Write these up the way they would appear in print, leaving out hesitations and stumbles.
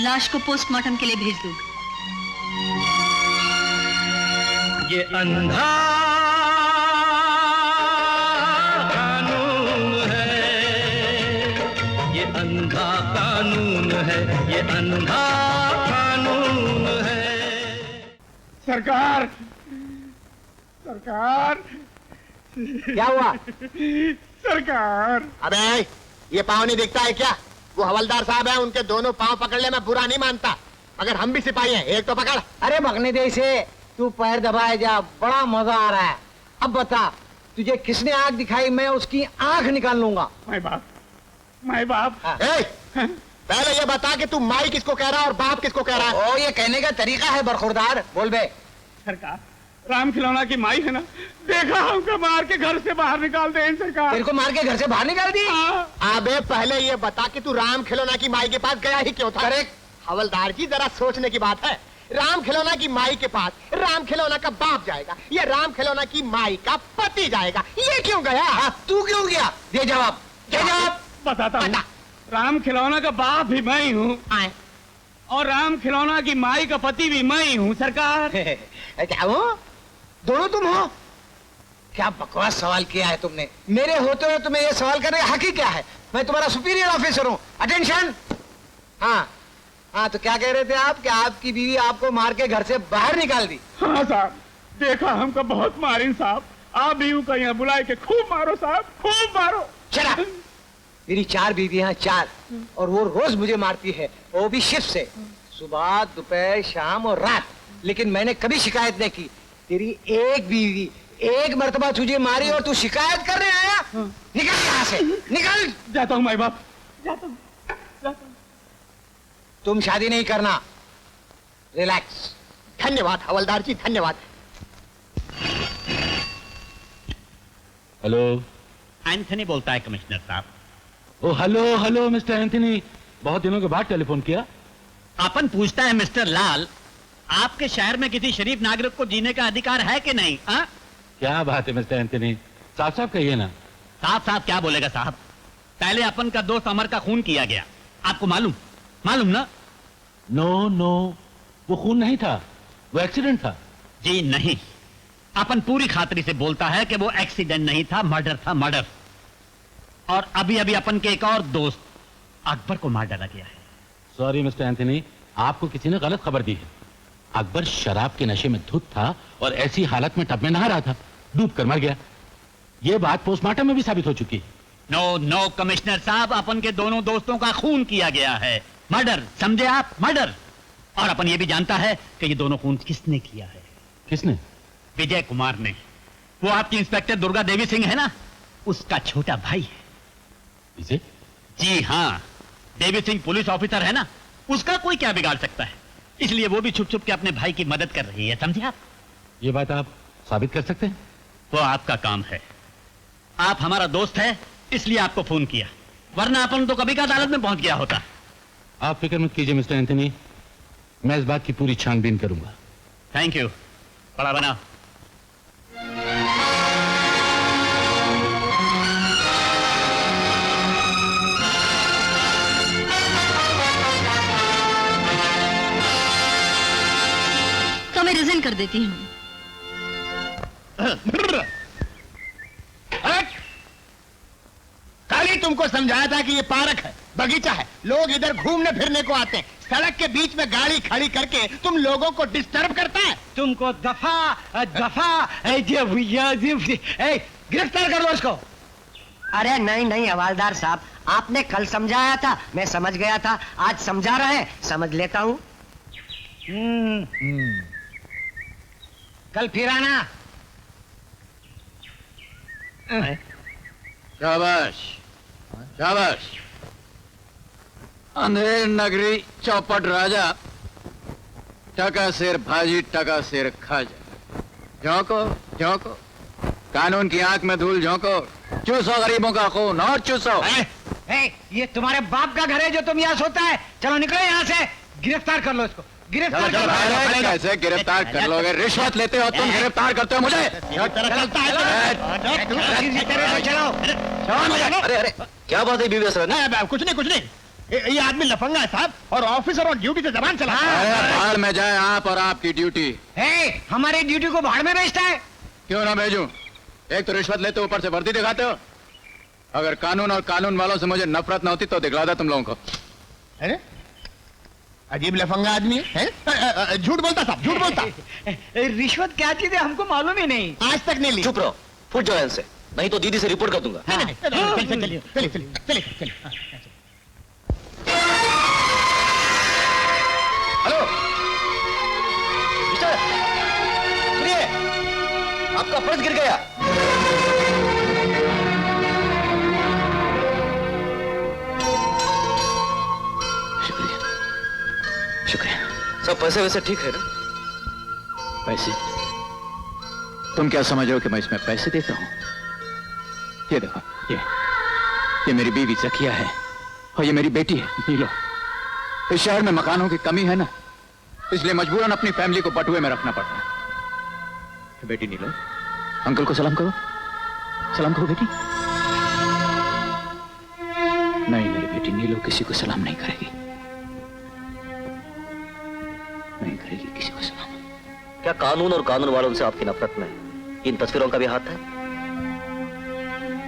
लाश को पोस्टमार्टम के लिए भेज दूंगा। ये अंधा कानून है, ये अंधा कानून है, ये अंधा कानून है। सरकार, सरकार, क्या हुआ? सरकार। अबे ये पाँव नहीं दिखता है क्या? वो हवलदार साहब हैं, उनके दोनों पाँव पकड़ ले, मैं बुरा नहीं मानता, मगर हम भी सिपाही हैं, एक तो पकड़। अरे भगने दे इसे, तू पैर दबाए जा, बड़ा मजा आ रहा है। अब बता, तुझे किसने आंख दिखाई? मैं उसकी आंख निकाल लूंगा। माय बाप, माय बाप। पहले ये बता कि तू माई किसको कह रहा है और बाप किसको कह रहा है? ओ, ये कहने का तरीका है बरखुरदार, बोल बे। सरकार, राम खिलौना की माई है ना, देखा हमको मार के घर से बाहर निकाल दे सरकार। तेरे को मार के घर से बाहर निकाल दी? अबे पहले ये बता कि तू राम खिलौना की माई के पास गया ही क्यों था? करेक्ट। हवलदार जी जरा सोचने की बात है। राम खिलौना की माई के पास राम खिलौना का बाप जाएगा, ये राम खिलौना की माई का पति जाएगा, ये क्यों गया? तू क्यों गया? दे जवाब, दे जवाब। बताता हूँ। राम खिलौना का बाप भी मैं ही हूँ और राम खिलौना की माई का पति भी मैं ही हूँ सरकार। क्या हो? दोनों तुम हो? क्या बकवास सवाल किया है तुमने। मेरे होते हुए तुम्हें ये सवाल करने का हक ही क्या है? मैं तुम्हारा सुपीरियर ऑफिसर हूँ। अटेंशन। हाँ हाँ, तो क्या कह रहे थे आप कि आपकी बीवी आपको मार के घर से बाहर निकाल दी? हाँ साहब, देखा हमको बहुत मारी साहब, आप भी का यहाँ बुलाए के खूब मारो साहब, खूब मारो। चला, मेरी 4 बीवियां, 4, और वो रोज मुझे मारती है, वो भी शिफ्ट से, सुबह, दोपहर, शाम और रात। लेकिन मैंने कभी शिकायत नहीं की। तेरी एक बीवी एक मर्तबा तुझे मारी और तू शिकायत कर रहे आया? निकल यहाँ से, निकल। जाता हूँ माई बाप, जाता हूँ। तुम शादी नहीं करना, रिलैक्स। धन्यवाद हवलदार जी, धन्यवाद। हेलो, एंथनी बोलता है कमिश्नर साहब। ओ हेलो हेलो मिस्टर एंथनी, बहुत दिनों के बाद टेलीफोन किया। अपन पूछता है मिस्टर लाल, आपके शहर में किसी शरीफ नागरिक को जीने का अधिकार है कि नहीं? हा? क्या बात है मिस्टर एंथनी, साफ साफ कहिए ना। साफ साफ क्या बोलेगा साहब? पहले अपन का दोस्त अमर का खून किया गया, आपको मालूम ना? नो नो, वो खून नहीं था, वो एक्सीडेंट था। जी नहीं, अपन पूरी खातिरी से बोलता है कि वो एक्सीडेंट नहीं था, मर्डर था, मर्डर। और अभी अभी अपन के एक और दोस्त अकबर को मार डाला गया है। सॉरी मिस्टर एंथनी, आपको किसी ने गलत खबर दी है। अकबर शराब के नशे में धुत था और ऐसी हालत में टब में नहा रहा था, डूब कर मर गया। ये बात पोस्टमार्टम में भी साबित हो चुकी है। नो नो कमिश्नर साहब, अपन के दोनों दोस्तों का खून किया गया है, मर्डर, समझे आप? मर्डर। और अपन ये भी जानता है कि ये दोनों खून किसने किया है। किसने? विजय कुमार ने। वो आपकी इंस्पेक्टर दुर्गा देवी सिंह है ना, उसका छोटा भाई है। विजय? जी हाँ, देवी सिंह पुलिस ऑफिसर है ना, उसका कोई क्या बिगाड़ सकता है। इसलिए वो भी छुप छुप के अपने भाई की मदद कर रही है, समझे आप? ये बात आप साबित कर सकते हैं? वो आपका काम है। आप हमारा दोस्त है, इसलिए आपको फोन किया, वरना अपन तो कभी का अदालत में पहुंच गया होता। आप फिक्र मत कीजिए मिस्टर एंथनी, मैं इस बात की पूरी छानबीन करूंगा। Thank you. बड़ा बना। तो मैं रिजाइन कर देती हूँ। कल ही तुमको समझाया था कि ये पार्क है, बगीचा है, लोग इधर घूमने फिरने को आते हैं। सड़क के बीच में गाड़ी खड़ी करके तुम लोगों को डिस्टर्ब करता है। तुमको दफा दफा गिरफ्तार कर लो इसको। अरे नहीं नहीं हवालदार साहब, आपने कल समझाया था, मैं समझ गया था, आज समझा रहे, समझ लेता हूँ। कल फिर आना। शाबाश शाबाश। अंधेर नगरी चौपट राजा, टका सिर भाजी टका सिर खाजा। झोंको झोंको, कानून की आंख में धूल झोंको, चूसो गरीबों का खून और चूसो। ये तुम्हारे बाप का घर है जो तुम यहाँ सोता है। चलो निकलो यहाँ से, गिरफ्तार कर लो इसको, गिरफ्तार कर लो। कैसे गिरफ्तार कर लोगे? रिश्वत लेते हो तुम, गिरफ्तार करते हो मुझे? चलो। अरे अरे क्या बात है बीवी? कुछ नहीं, ये आदमी लफंगा है साहब, और ऑफिसर ऑन ड्यूटी से जबान चला। अरे भाड़ में जाए आप और आपकी ड्यूटी। हमारी ड्यूटी को भाड़ में भेजता है। क्यों ना भेजूं? एक तो रिश्वत लेते हो, ऊपर से वर्दी दिखाते हो। अगर कानून और कानून वालों से मुझे नफरत न होती तो दिखलाता तुम लोगों को। अरे अजीब लफंगा आदमी है। झूठ बोलता साहब, झूठ बोलता। रिश्वत क्या चीज है हमको मालूम ही नहीं। आज तक नहीं ली। चुप रहो, फुट जाओ इनसे, नहीं तो दीदी से रिपोर्ट कर दूंगा। चलिए चलिए चलिए। हेलो मिस्टर, सुनिए, आपका पर्स गिर गया। शुक्रिया शुक्रिया। सब पैसे वैसे ठीक है ना? पैसे? तुम क्या समझ रहे हो कि मैं इसमें पैसे देता हूं? ये देखो, ये मेरी बीवी जकिया है और ये मेरी बेटी है नीलो। इस शहर में मकानों की कमी है ना, इसलिए मजबूरन अपनी फैमिली को बटुए में रखना पड़ता है। बेटी नीलो, अंकल को सलाम करो। सलाम करो बेटी। नहीं, मेरी बेटी नीलो किसी को सलाम नहीं करेगी, नहीं करेगी किसी को सलाम। क्या कानून और कानून वालों से आपकी नफरत में इन तस्वीरों का भी हाथ है?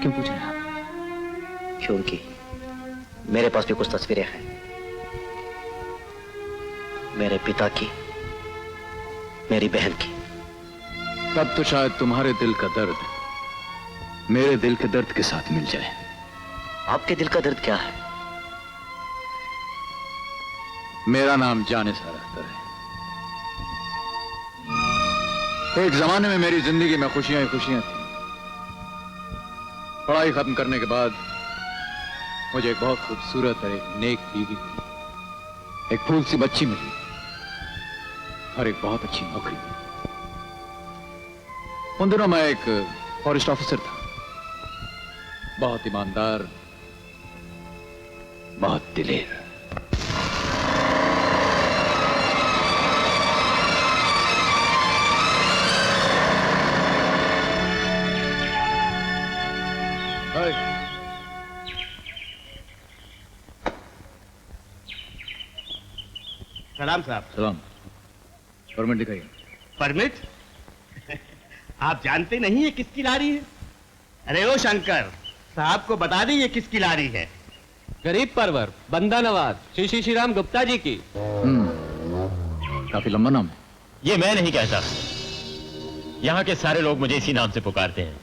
क्यों पूछ रहे हैं आप? क्योंकि मेरे पास भी कुछ तस्वीरें हैं, मेरे पिता की, मेरी बहन की। तब तो शायद तुम्हारे दिल का दर्द मेरे दिल के दर्द के साथ मिल जाए। आपके दिल का दर्द क्या है? मेरा नाम जाने सा रहता है। एक जमाने में मेरी जिंदगी में खुशियां ही खुशियां थी। पढ़ाई खत्म करने के बाद मुझे एक बहुत खूबसूरत और एक नेक बीवी मिली, एक फूल सी बच्ची मिली और एक बहुत अच्छी नौकरी मिली। उन दिनों मैं एक फॉरेस्ट ऑफिसर था, बहुत ईमानदार, बहुत दिलेर। सलाम साहब। सलाम। परमिट दिखाइए। परमिट? आप जानते नहीं ये किसकी लारी है? अरे ओ शंकर, साहब को बता दें ये किसकी लारी है। गरीब परवर बंदा नवाज श्री श्री राम गुप्ता जी की। काफी लंबा नाम है। ये मैं नहीं कहता, यहाँ के सारे लोग मुझे इसी नाम से पुकारते हैं।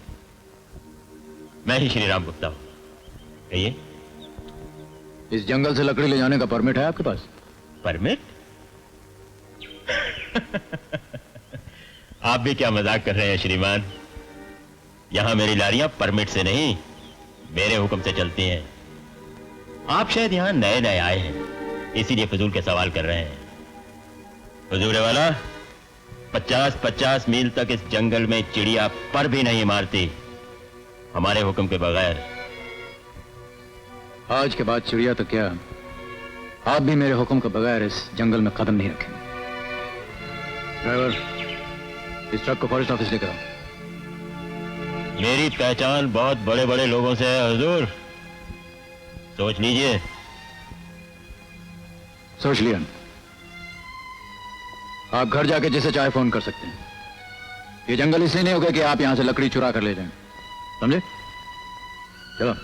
मैं ही श्री राम गुप्ता हूँ। कहिए। इस जंगल से लकड़ी ले जाने का परमिट है आपके पास? परमिट? आप भी क्या मजाक कर रहे हैं श्रीमान? यहां मेरी लारियां परमिट से नहीं, मेरे हुक्म से चलती हैं। आप शायद यहां नए नए आए हैं, इसीलिए फजूल के सवाल कर रहे हैं। फजूल वाला 50-50 मील तक इस जंगल में चिड़िया पर भी नहीं मारती हमारे हुक्म के बगैर। आज के बाद चिड़िया तो क्या, आप भी मेरे हुक्म के बगैर इस जंगल में कदम नहीं रखेंगे। ड्राइवर, इस ट्रक को फॉरेस्ट ऑफिस लेकर आओ। मेरी पहचान बहुत बड़े बड़े लोगों से है हुजूर, सोच लीजिए। सोच लिया। आप घर जाके जिसे चाहे फोन कर सकते हैं। ये जंगल इसलिए नहीं होगा कि आप यहां से लकड़ी चुरा कर ले जाएं, समझे? चलो।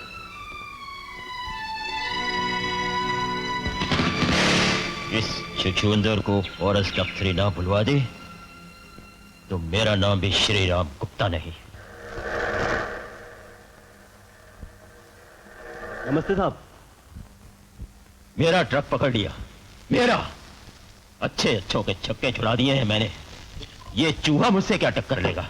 इस छुछुंदर को फॉरेस्ट अफसरी ना बुलवा दे तो मेरा नाम भी श्री राम गुप्ता नहीं। नमस्ते साहब। मेरा ट्रक पकड़ लिया, मेरा अच्छे अच्छों के छक्के छुड़ा दिए हैं मैंने। ये चूहा मुझसे क्या टक्कर लेगा?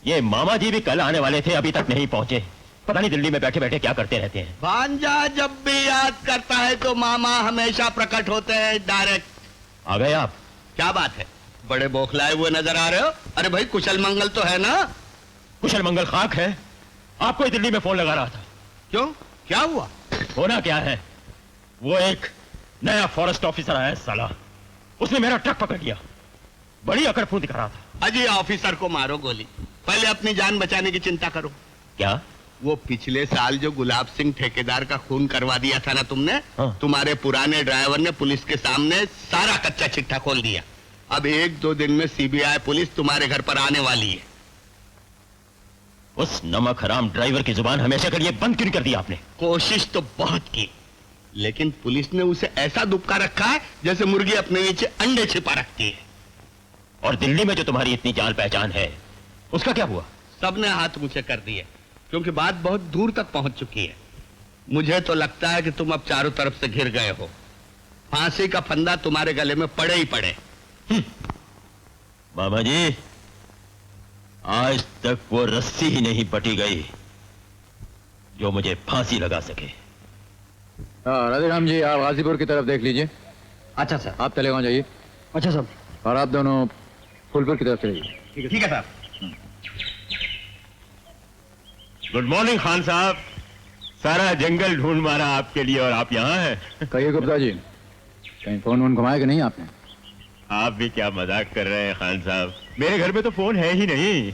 ये मामा जी भी कल आने वाले थे, अभी तक नहीं पहुंचे। पता नहीं दिल्ली में बैठे बैठे क्या करते रहते हैं। भांजा जब भी याद करता है तो मामा हमेशा प्रकट होते हैं डायरेक्ट। आ गए आप? क्या बात है, बड़े बौखलाए हुए नजर आ रहे हो? अरे भाई कुशल मंगल तो है ना? कुशल मंगल खाक है, आपको ही दिल्ली में फोन लगा रहा था। क्यों, क्या हुआ? होना क्या है, वो एक नया फॉरेस्ट ऑफिसर आया है साला, उसने मेरा ट्रक पकड़ लिया, बड़ी अकड़ दिखा रहा था। अजी ऑफिसर को मारो गोली, पहले अपनी जान बचाने की चिंता करो। क्या वो पिछले साल जो गुलाब सिंह ठेकेदार का खून करवा दिया था ना तुमने, हाँ। तुम्हारे पुराने ड्राइवर ने पुलिस के सामने सारा कच्चा चिट्ठा खोल दिया। अब 1-2 दिन में सीबीआई पुलिस तुम्हारे घर पर आने वाली है। उस नमक हराम ड्राइवर की जुबान हमेशा के लिए बंद क्यों नहीं कर दी आपने? कोशिश तो बहुत की, लेकिन पुलिस ने उसे ऐसा दुबका रखा है जैसे मुर्गी अपने नीचे अंडे छिपा रखती है। और दिल्ली में जो तुम्हारी इतनी जान पहचान है, उसका क्या हुआ? सबने हाथ ऊंचे कर दिए, क्योंकि बात बहुत दूर तक पहुंच चुकी है। मुझे तो लगता है कि तुम अब चारों तरफ से घिर गए हो। फांसी का फंदा तुम्हारे गले में पड़े ही पड़े। मामा जी, आज तक वो रस्सी ही नहीं पटी गई जो मुझे फांसी लगा सके। हाँ राधेराम जी, आप गाजीपुर की तरफ देख लीजिए। अच्छा सर। आप तलेगांव जाइए। अच्छा सर। और आप दोनों फूलपुर की तरफ चले जाइए। ठीक है साहब। गुड मॉर्निंग खान साहब। सारा जंगल ढूंढ मारा आपके लिए और आप यहाँ हैं। कहिए गुप्ता जी, कहीं फोन वोन घुमाया कि नहीं आपने? आप भी क्या मजाक कर रहे हैं खान साहब? मेरे घर में तो फोन है ही नहीं,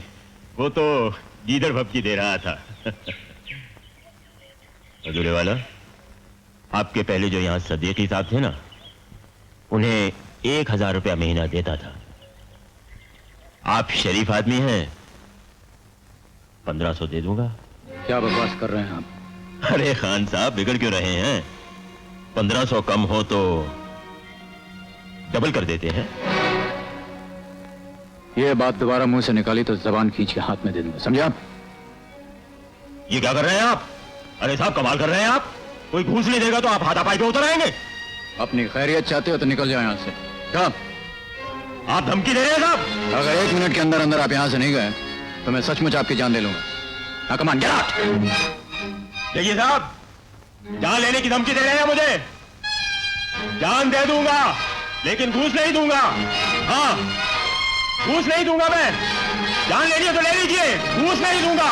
वो तो गीदड़ भपकी दे रहा था। अधूरे वाला, आपके पहले जो यहाँ सदीकी साहब थे ना, उन्हें 1000 रुपया महीना देता था। आप शरीफ आदमी हैं, 1500 दे दूंगा। क्या बकवास कर रहे हैं आप? अरे खान साहब, बिगड़ क्यों रहे हैं? 1500 कम हो तो डबल कर देते हैं। ये बात दोबारा मुंह से निकाली तो जबान खींच के हाथ में दे दूंगा, समझे आप? ये क्या कर रहे हैं आप? अरे साहब, कमाल कर रहे हैं आप। कोई घूस नहीं देगा तो आप हाथापाई पे उतर आएंगे। अपनी खैरियत चाहते हो तो निकल जाओ यहाँ से। क्या आप धमकी दे रहे हैं साहब? अगर 1 मिनट के अंदर अंदर आप यहाँ से नहीं गए तो मैं सचमुच आपकी जान ले लूंगा। ना कमान, गेट आउट। देखिए साहब, जान लेने की धमकी दे रहे हैं मुझे। जान दे दूंगा, लेकिन घूस नहीं दूंगा। हाँ, घूस नहीं दूंगा मैं। जान लेनी है तो ले लीजिए, घूस नहीं दूंगा।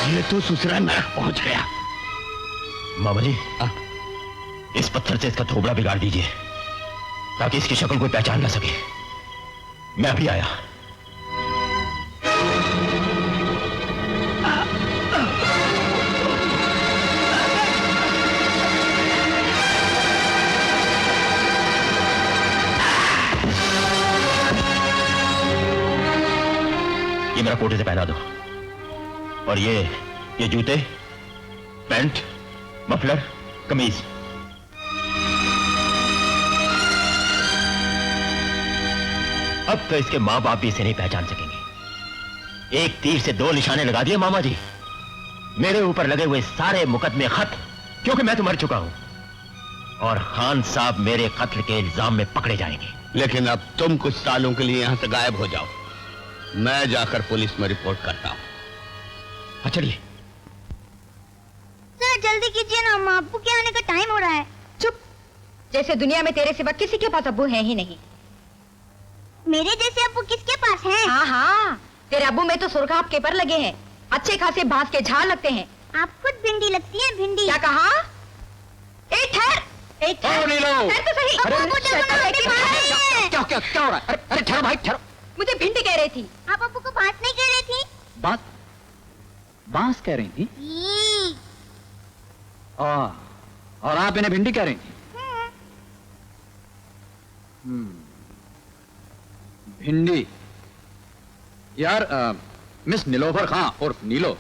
ये तो ससुराल नरक पहुंच गया। मामा जी, इस पत्थर से इसका थोबड़ा बिगाड़ दीजिए ताकि इसकी शक्ल कोई पहचान ना सके। मैं अभी आया। ये मेरा कोट से पहना दो, और ये जूते, पैंट, मफलर, कमीज। अब तो इसके मां बाप भी इसे नहीं पहचान सकेंगे। एक तीर से 2 निशाने लगा दिए मामा जी। मेरे ऊपर लगे हुए सारे मुकदमे खत्म, क्योंकि मैं तो मर चुका हूं, और खान साहब मेरे कत्ल के इल्जाम में पकड़े जाएंगे। लेकिन अब तुम कुछ सालों के लिए यहाँ से गायब हो जाओ। मैं जाकर पुलिस में रिपोर्ट करता हूँ। अच्छा, चलिए। सर जल्दी कीजिए ना, अम्मा अब्बू के आने का टाइम हो रहा है। चुप, जैसे दुनिया में तेरे सिवा किसी के पास अब्बू है ही नहीं। मेरे जैसे अब्बू किसके पास हैं? हाँ हाँ, तेरे अब्बू में तो सुरखाब के पर लगे हैं, अच्छे खासे बांस के झाड़ लगते हैं। आप खुद भिंडी लगती है, भिंडी। क्या कहा? ए ठहर, ए ठहर, ठहर तो सही। अब्बू देखो ना, मेरे पास नहीं है। क्या हो रहा है? अरे ठहरो भाई, ठहरो। मुझे भिंडी कह रही थी। आप अब्बू को बात नहीं कह रही थी? बांस कह रही थी? और आप इन्हें भिंडी कह रही थी? भिंडी। यार मिस नीलोफर खां और नीलो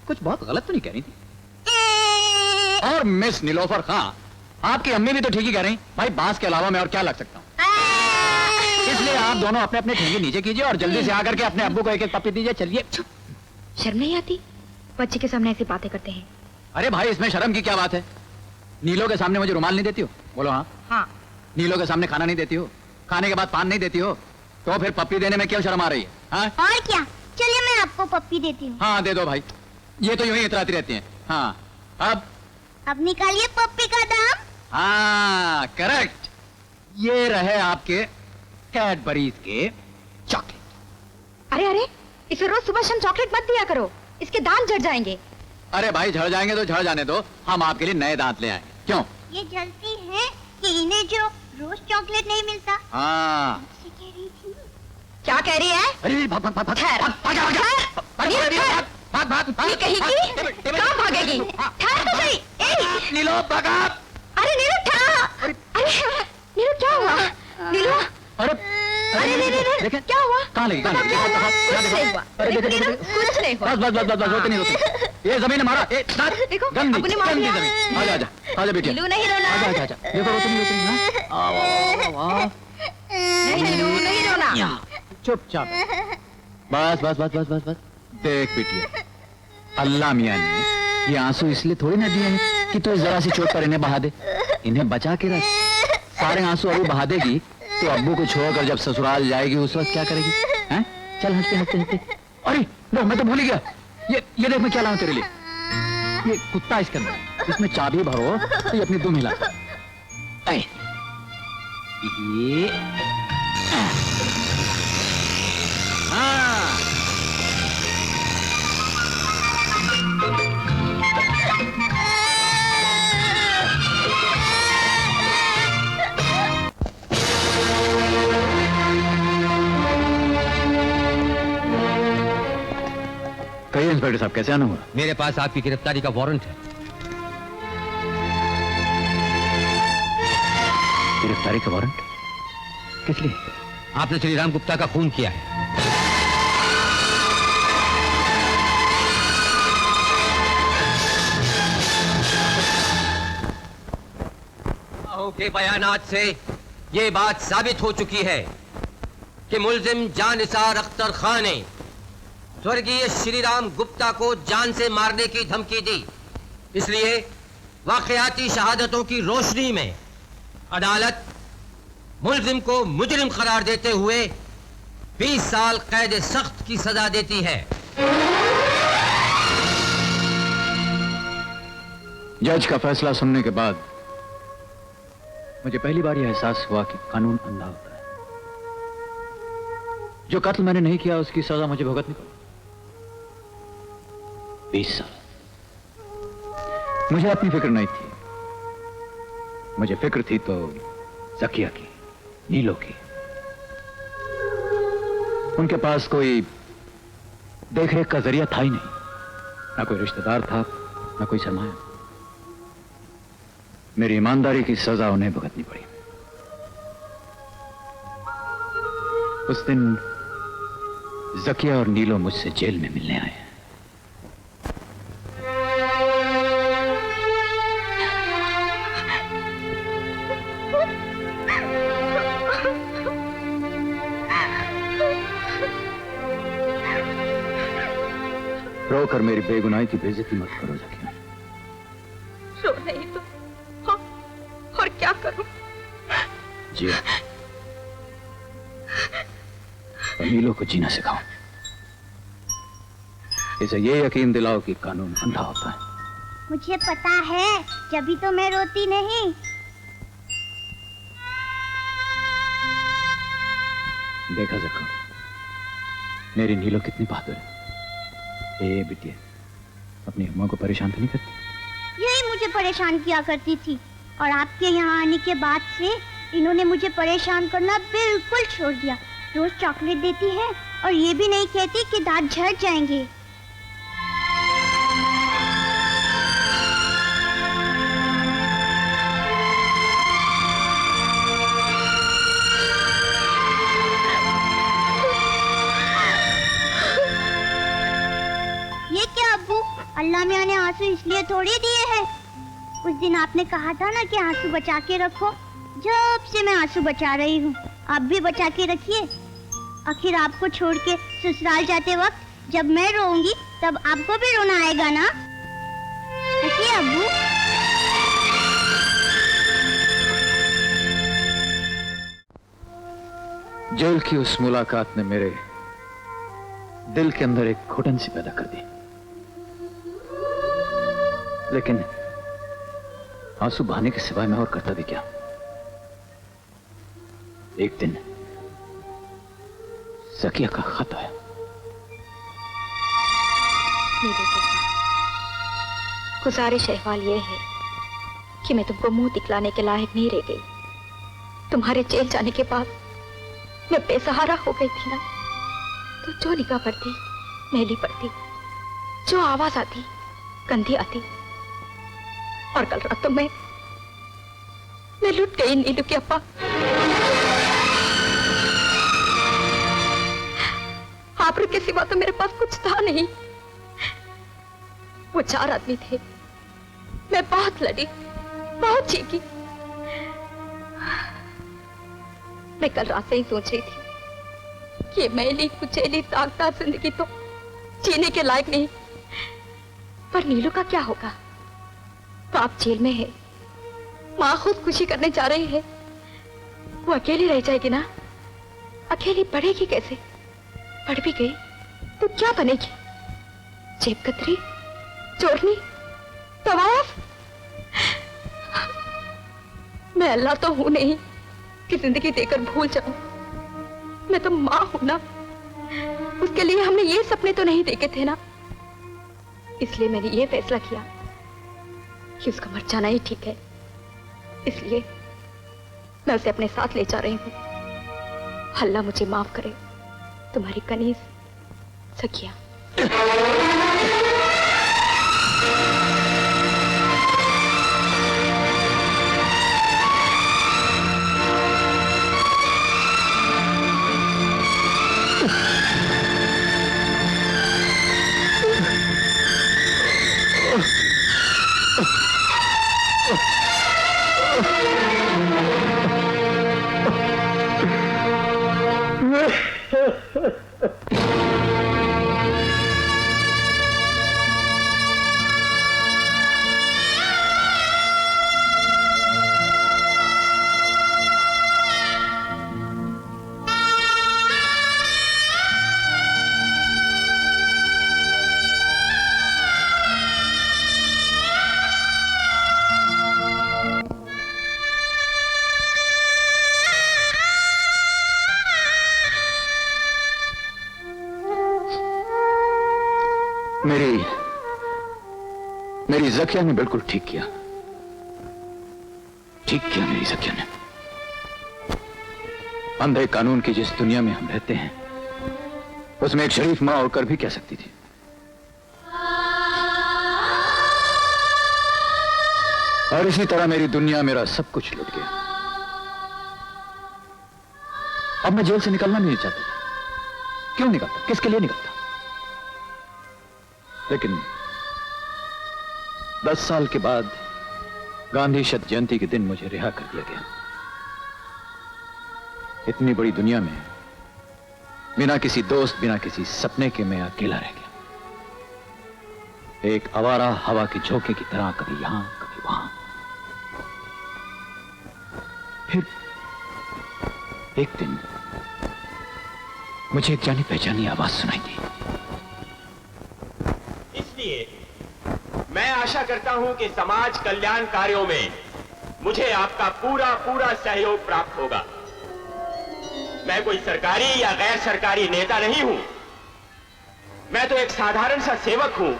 कुछ बहुत गलत तो नहीं कह रही थी? और मिस नीलोफर खां, आपकी अम्मी भी तो ठीक ही कह रही। भाई बांस के अलावा मैं और क्या लग सकता हूँ? इसलिए आप दोनों अपने अपने ठेंगे नीचे कीजिए और जल्दी से आकर के अपने अब्बू को 1-1 पप्पी दीजिए। चलिए। शर्म नहीं आती? बच्चे के सामने ऐसी बातें करते हैं। अरे भाई, इसमें शर्म की क्या बात है? नीलो के सामने मुझे रुमाल नहीं देती हो? बोलो हाँ। हाँ। नीलो के सामने खाना नहीं देती हो? खाने के बाद पान नहीं देती हो? तो फिर पप्पी देने में क्यों शर्म आ रही है? हाँ? और क्या, चलिए मैं आपको पप्पी देती हूँ। हाँ दे दो भाई, ये तो यूं ही इतराती रहती हैं। हाँ अब निकालिए पप्पी का दाम। हाँ करेक्ट। ये रहे आपके कैडबरीज के चॉकलेट। अरे अरे, इसे रोज सुबह शाम चॉकलेट मत दिया करो, इसके दांत झड़ जाएंगे। अरे भाई झड़ जाएंगे तो झड़ जाने दो, हम आपके लिए नए दांत ले आए। क्यों? ये जलती है कि इन्हें जो रोज चॉकलेट नहीं मिलता। हाँ। मुझसे कह रही थी। क्या कह रही है? अरे भाग भाग भाग भाग ठहर, ये कहेगी कहाँ भागेगी? ठहर तो सही। ए, नीलो भागा। अरे नीलू ठहर। अरे नीलू क्या हुआ? नीलू, अरे अरे नीलू क्या हुआ? कहाँ लगी? कुछ नहीं हुआ। नीलू, कुछ नहीं हुआ। बस रोते नहीं रोते। ये जमीन हमारा। देखो, गंदी अपने मार दिया। जमीन। आजा आजा आजा बेटिया। नीलू नहीं रोना। आजा देखो रोते नहीं। नहीं नीलू, नहीं रोना। चुपचाप। बस। देख बेटिया, अल्लाह मियां ने ये आंसू इसलिए थोड़ी ना दिए हैं कि तो जरा सी चोट पर इन्हें बहा दे। इन्हें बचा के रख। सारे आंसू अभी बहा देगी तो अब्बू को छोड़कर जब ससुराल जाएगी उस वक्त क्या करेगी? हैं? चल हंसते। अरे लो, मैं तो भूल ही गया। ये देख मैं क्या लाऊं तेरे लिए। ये कुत्ता इसके अंदर, इसमें चाबी भरो तो ये अपनी दुम हिला। ये हाँ। कहिए इंस्पेक्टर साहब, कैसे आना हुआ? मेरे पास आपकी गिरफ्तारी का वारंट है। गिरफ्तारी का वारंट? किस लिए? आपने श्रीराम गुप्ता का खून किया है। के बयानात से ये बात साबित हो चुकी है कि मुल्जिम जानिसार अख्तर खान ने स्वर्गीय श्रीराम गुप्ता को जान से मारने की धमकी दी। इसलिए वाकयाती शहादतों की रोशनी में अदालत मुल्जिम को मुजरिम करार देते हुए 20 साल कैद सख्त की सजा देती है। जज का फैसला सुनने के बाद मुझे पहली बार यह एहसास हुआ कि कानून अंधा होता है। जो कत्ल मैंने नहीं किया उसकी सजा मुझे भुगतनी पड़ी। 20 साल। मुझे अपनी फिक्र नहीं थी। मुझे फिक्र थी तो जकिया की, नीलो की। उनके पास कोई देखरेख का जरिया था ही नहीं, ना कोई रिश्तेदार था, ना कोई सरमाया। मेरी ईमानदारी की सजा उन्हें भुगतनी पड़ी। उस दिन जकिया और नीलो मुझसे जेल में मिलने आए। रोकर मेरी बेगुनाही की बेइज्जती मत करो जकिया। रो नहीं तो और क्या करूं? जी, और नीलो को जीना सिखाओ। इसे ये यकीन दिलाओ कि कानून अंधा होता है। मुझे पता है, जब तो मैं रोती नहीं। देखा जक्का, मेरी नीलो कितनी बहादुर है। ए बिटिया, अपनी अम्मा को परेशान तो नहीं करती? यही मुझे परेशान किया करती थी, और आपके यहाँ आने के बाद से इन्होंने मुझे परेशान करना बिल्कुल छोड़ दिया। रोज चॉकलेट देती है और ये भी नहीं कहती कि दांत झड़ जाएंगे। ये क्या अब्बू, अल्लाह मियां ने आंसू इसलिए थोड़ी दिए हैं। उस दिन आपने कहा था ना कि आंसू बचा के रखो। जब से मैं आंसू बचा रही हूँ, आप भी बचा के रखिए। आखिर आपको छोड़ के ससुराल जाते वक्त जब मैं रोऊंगी तब आपको भी रोना आएगा ना? हंसिए अब्बू। जेल की उस मुलाकात ने मेरे दिल के अंदर एक घुटन सी पैदा कर दी। लेकिन आंसू बहाने के सिवाय मैं और करता भी क्या। एक दिन सकिया का खत है। नीलू के साथ गुजारिश अहवाल ये है कि मैं तुमको मुंह दिखलाने के लायक नहीं रह गई। तुम्हारे जेल जाने के बाद मैं बेसहारा हो गई थी ना, तो जो निगाह पड़ती मैली पड़ती, जो आवाज आती गंदी आती, और कल रात तो मैं लुट गई नीलू के अप्पा। आप के सिवा तो मेरे पास कुछ था नहीं। वो 4 आदमी थे, मैं बहुत लड़ी, बहुत चीखी। मैं कल रात से ही सोच रही थी कि मैली कुचैली दागदार जिंदगी तो जीने के लायक नहीं। पर नीलू का क्या होगा? बाप जेल में है, माँ खुदकुशी करने जा रही है, वो अकेली रह जाएगी ना। अकेली पढ़ेगी कैसे? पढ़ भी गई तो क्या बनेगी? जेबकतरी, चोरनी, तवाफ? मैं अल्लाह तो हूं नहीं कि जिंदगी देकर भूल जाऊं। मैं तो माँ हूं ना, उसके लिए हमने ये सपने तो नहीं देखे थे ना। इसलिए मैंने ये फैसला किया कि उसका मर जाना ही ठीक है। इसलिए मैं उसे अपने साथ ले जा रही हूँ। अल्लाह मुझे माफ करे। तुम्हारी कनीज सकिया। मेरी ज़किया ने बिल्कुल ठीक किया। ठीक किया मेरी ज़किया ने। अंधे कानून की जिस दुनिया में हम रहते हैं, उसमें एक शरीफ मां होकर भी कह सकती थी। और इसी तरह मेरी दुनिया, मेरा सब कुछ लुट गया। अब मैं जेल से निकलना नहीं चाहता था। क्यों निकलता? किसके लिए निकलता? लेकिन 10 साल के बाद गांधी शत जयंती के दिन मुझे रिहा कर दिया गया। इतनी बड़ी दुनिया में बिना किसी दोस्त, बिना किसी सपने के मैं अकेला रह गया। एक आवारा हवा के झोंके की तरह, कभी यहां कभी वहां। फिर एक दिन मुझे एक जानी पहचानी आवाज सुनाई दी। इसलिए मैं आशा करता हूं कि समाज कल्याण कार्यों में मुझे आपका पूरा पूरा सहयोग प्राप्त होगा। मैं कोई सरकारी या गैर सरकारी नेता नहीं हूं, मैं तो एक साधारण सा सेवक हूं,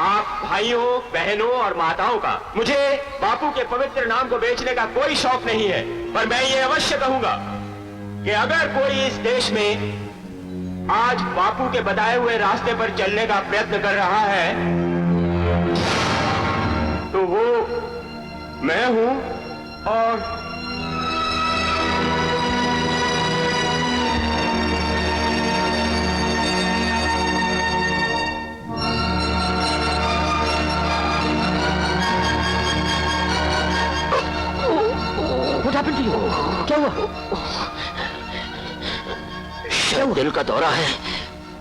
आप भाइयों, बहनों और माताओं का। मुझे बापू के पवित्र नाम को बेचने का कोई शौक नहीं है, पर मैं ये अवश्य कहूंगा कि अगर कोई इस देश में आज बापू के बताए हुए रास्ते पर चलने का प्रयत्न कर रहा है, तो वो मैं हूं। और क्या हुआ? शायद दिल का दौरा है।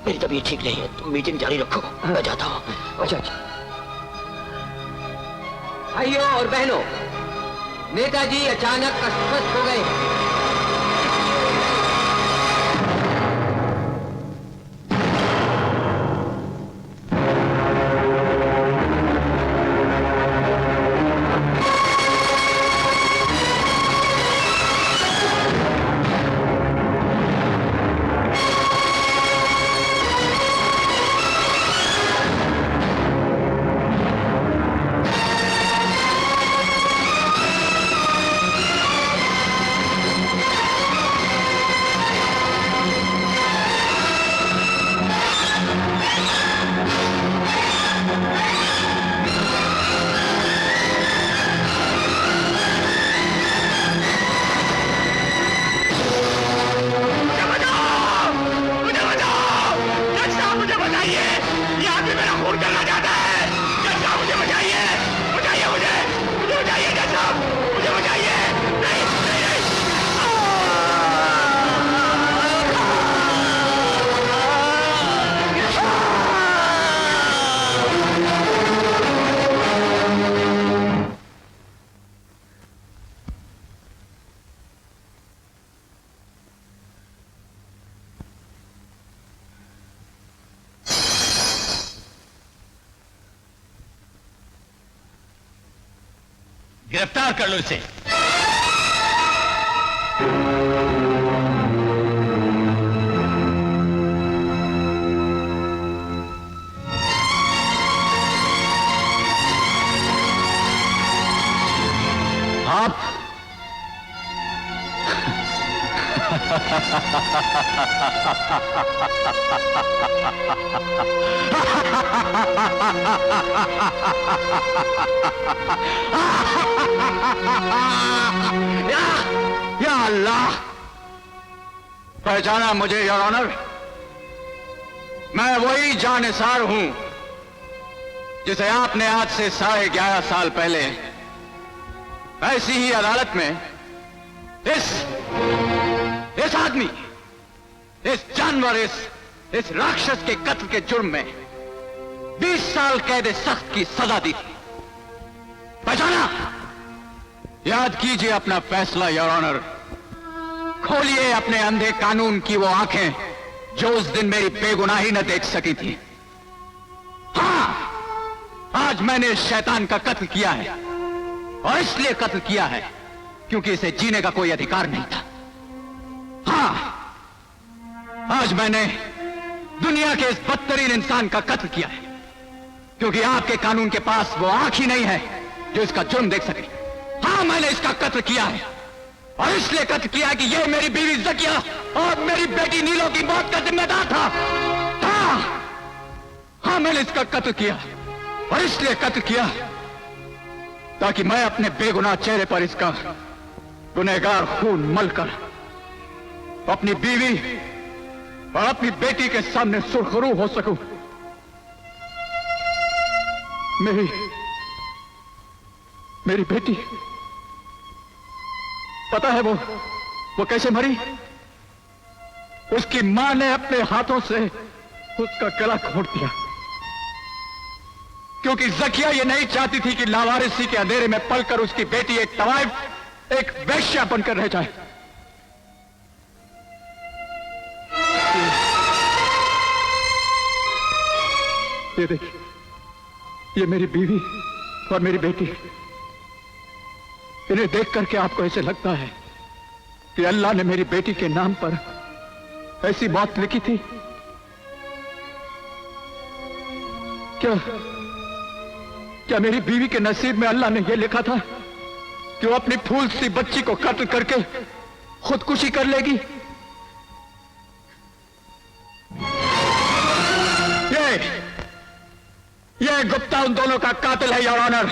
मेरी तबीयत ठीक नहीं है, तुम मीटिंग जारी रखो, मैं जाता हूँ। अच्छा। भाइयों और बहनों, नेताजी अचानक अस्वस्थ हो गए। ये आदमी मेरा खून करना चाहता है। जज साहब मुझे बचाइए, बचाइए मुझे बचाइए जज साहब, मुझे बचाइए। नहीं नहीं नहीं। गिरफ्तार कर लो इसे। आप या अल्लाह, पहचाना मुझे योर ऑनर? मैं वही जानिसार हूं जिसे आपने आज से 11.5 साल पहले ऐसी ही अदालत में इस आदमी, इस जानवर, इस राक्षस के कत्ल के जुर्म में 20 साल कैद सख्त की सजा दी थी। पहचाना? याद कीजिए अपना फैसला योर ऑनर। खोलिए अपने अंधे कानून की वो आंखें जो उस दिन मेरी बेगुनाही न देख सकी थी। हां, आज मैंने इस शैतान का कत्ल किया है, और इसलिए कत्ल किया है क्योंकि इसे जीने का कोई अधिकार नहीं था। हां, आज मैंने दुनिया के इस बदतरीन इंसान का कत्ल किया है क्योंकि आपके कानून के पास वो आंख ही नहीं है जो इसका जुर्म देख सके। हां, मैंने इसका कत्ल किया है, और इसलिए कत्ल किया कि यह मेरी बीवी ज़किया और मेरी बेटी नीलो की मौत का जिम्मेदार था। हां, मैंने इसका कत्ल किया, और इसलिए कत्ल किया ताकि मैं अपने बेगुनाह चेहरे पर इसका गुनहगार खून मलकर अपनी बीवी और अपनी बेटी के सामने सुरखरू हो सकूं। मेरी बेटी, पता है वो कैसे मरी? उसकी मां ने अपने हाथों से उसका गला घोंट दिया, क्योंकि ज़किया ये नहीं चाहती थी कि लावारिसी के अंधेरे में पलकर उसकी बेटी एक तवाइफ, एक वेश्या बनकर रह जाए। ये देखिए, ये मेरी बीवी और मेरी बेटी। इन्हें देख करके आपको ऐसे लगता है कि अल्लाह ने मेरी बेटी के नाम पर ऐसी बात लिखी थी? क्या मेरी बीवी के नसीब में अल्लाह ने यह लिखा था कि वो अपनी फूल सी बच्ची को कत्ल करके खुदकुशी कर लेगी? ये गुप्ता उन दोनों का कातिल है योर ऑनर,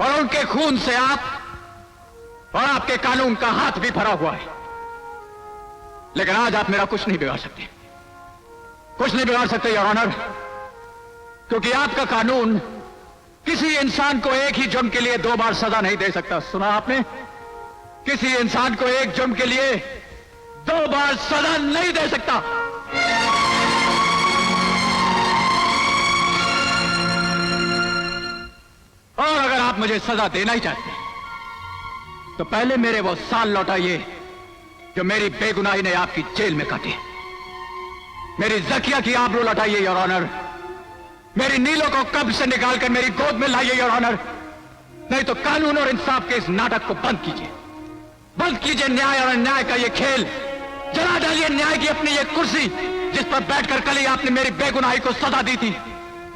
और उनके खून से आप और आपके कानून का हाथ भी भरा हुआ है। लेकिन आज आप मेरा कुछ नहीं बिगाड़ सकते, कुछ नहीं बिगाड़ सकते योर ऑनर, क्योंकि आपका कानून किसी इंसान को एक ही जुर्म के लिए 2 बार सजा नहीं दे सकता। सुना आपने? किसी इंसान को एक जुर्म के लिए 2 बार सजा नहीं दे सकता। और अगर आप मुझे सजा देना ही चाहते हैं तो पहले मेरे वो साल लौटाइए जो मेरी बेगुनाही ने आपकी जेल में काटे। मेरी ज़किया की आबरू लौटाइए योर ऑनर। मेरी नीलो को कब्र से निकालकर मेरी गोद में लाइए योर ऑनर। नहीं तो कानून और इंसाफ के इस नाटक को बंद कीजिए, बंद कीजिए न्याय और अन्याय का ये खेल। जला डालिए न्याय की अपनी ये कुर्सी जिस पर बैठकर कल ही आपने मेरी बेगुनाही को सजा दी थी।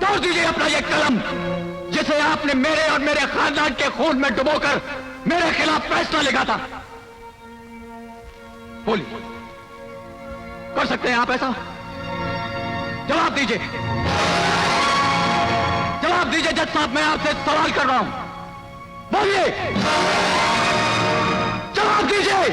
तोड़ दीजिए अपना ये कलम जिसे आपने मेरे और मेरे खानदान के खून में डुबोकर मेरे खिलाफ फैसला लिखा था। बोलिए, कर सकते हैं आप ऐसा? जवाब दीजिए, जवाब दीजिए जज साहब, मैं आपसे सवाल कर रहा हूं। बोलिए, जवाब दीजिए।